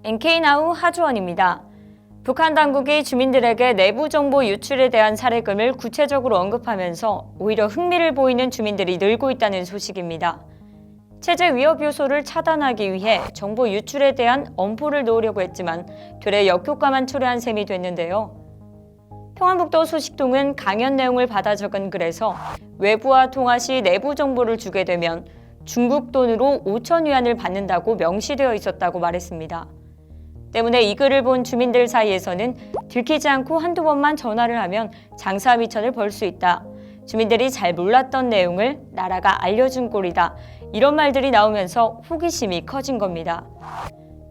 NK나우 하주원입니다. 북한 당국이 주민들에게 내부 정보 유출에 대한 사례금을 구체적으로 언급하면서 오히려 흥미를 보이는 주민들이 늘고 있다는 소식입니다. 체제 위협 요소를 차단하기 위해 정보 유출에 대한 엄포를 놓으려고 했지만 되레 역효과만 초래한 셈이 됐는데요. 평안북도 소식통은 강연 내용을 받아 적은 글에서 외부와 통화 시 내부 정보를 주게 되면 중국 돈으로 5천 위안을 받는다고 명시되어 있었다고 말했습니다. 때문에 이 글을 본 주민들 사이에서는 들키지 않고 한두 번만 전화를 하면 장사 미천을 벌 수 있다. 주민들이 잘 몰랐던 내용을 나라가 알려준 꼴이다. 이런 말들이 나오면서 호기심이 커진 겁니다.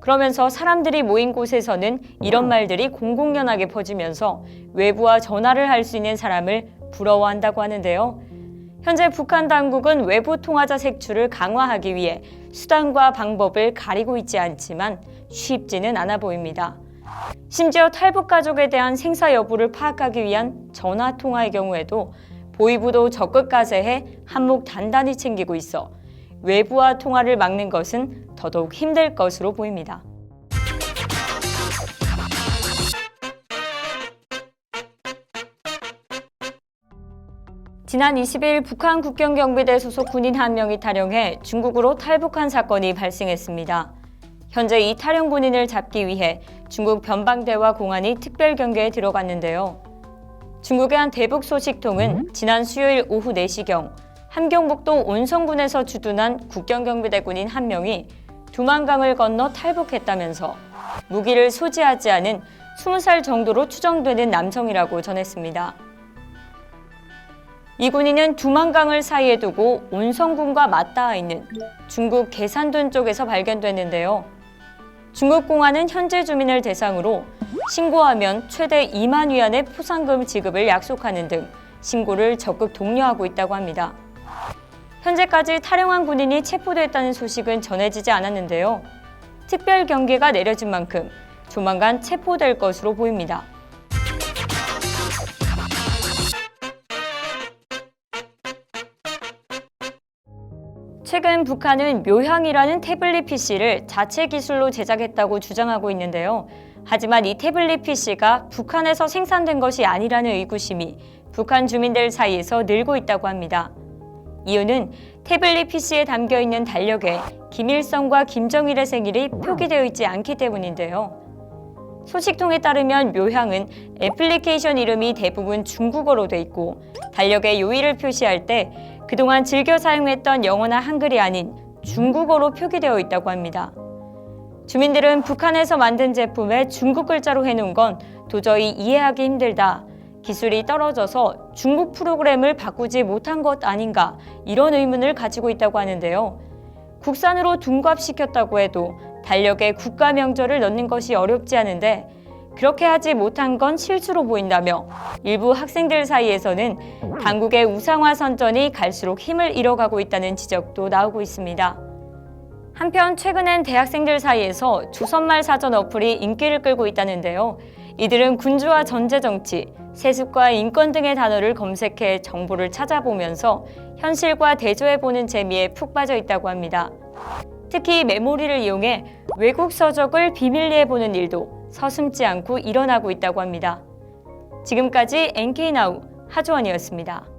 그러면서 사람들이 모인 곳에서는 이런 말들이 공공연하게 퍼지면서 외부와 전화를 할 수 있는 사람을 부러워한다고 하는데요. 현재 북한 당국은 외부 통화자 색출을 강화하기 위해 수단과 방법을 가리고 있지 않지만 쉽지는 않아 보입니다. 심지어 탈북 가족에 대한 생사 여부를 파악하기 위한 전화 통화의 경우에도 보위부도 적극 가세해 한몫 단단히 챙기고 있어 외부와 통화를 막는 것은 더더욱 힘들 것으로 보입니다. 지난 20일 북한 국경경비대 소속 군인 한 명이 탈영해 중국으로 탈북한 사건이 발생했습니다. 현재 이 탈영 군인을 잡기 위해 중국 변방대와 공안이 특별 경계에 들어갔는데요. 중국의 한 대북 소식통은 지난 수요일 오후 4시경 함경북도 온성군에서 주둔한 국경경비대 군인 한 명이 두만강을 건너 탈북했다면서 무기를 소지하지 않은 20살 정도로 추정되는 남성이라고 전했습니다. 이 군인은 두만강을 사이에 두고 온성군과 맞닿아 있는 중국 계산둔 쪽에서 발견됐는데요. 중국 공안은 현재 주민을 대상으로 신고하면 최대 2만 위안의 포상금 지급을 약속하는 등 신고를 적극 독려하고 있다고 합니다. 현재까지 탈영한 군인이 체포됐다는 소식은 전해지지 않았는데요. 특별 경계가 내려진 만큼 조만간 체포될 것으로 보입니다. 최근 북한은 묘향이라는 태블릿 PC를 자체 기술로 제작했다고 주장하고 있는데요. 하지만 이 태블릿 PC가 북한에서 생산된 것이 아니라는 의구심이 북한 주민들 사이에서 늘고 있다고 합니다. 이유는 태블릿 PC에 담겨있는 달력에 김일성과 김정일의 생일이 표기되어 있지 않기 때문인데요. 소식통에 따르면 묘향은 애플리케이션 이름이 대부분 중국어로 돼 있고 달력에 요일을 표시할 때 그동안 즐겨 사용했던 영어나 한글이 아닌 중국어로 표기되어 있다고 합니다. 주민들은 북한에서 만든 제품에 중국 글자로 해놓은 건 도저히 이해하기 힘들다. 기술이 떨어져서 중국 프로그램을 바꾸지 못한 것 아닌가 이런 의문을 가지고 있다고 하는데요. 국산으로 둔갑시켰다고 해도 달력에 국가 명절을 넣는 것이 어렵지 않은데 그렇게 하지 못한 건 실수로 보인다며 일부 학생들 사이에서는 당국의 우상화 선전이 갈수록 힘을 잃어가고 있다는 지적도 나오고 있습니다. 한편 최근엔 대학생들 사이에서 조선말 사전 어플이 인기를 끌고 있다는데요. 이들은 군주와 전제정치, 세습과 인권 등의 단어를 검색해 정보를 찾아보면서 현실과 대조해보는 재미에 푹 빠져 있다고 합니다. 특히 메모리를 이용해 외국 서적을 비밀리해보는 일도 서슴지 않고 일어나고 있다고 합니다. 지금까지 NK나우 하주원이었습니다.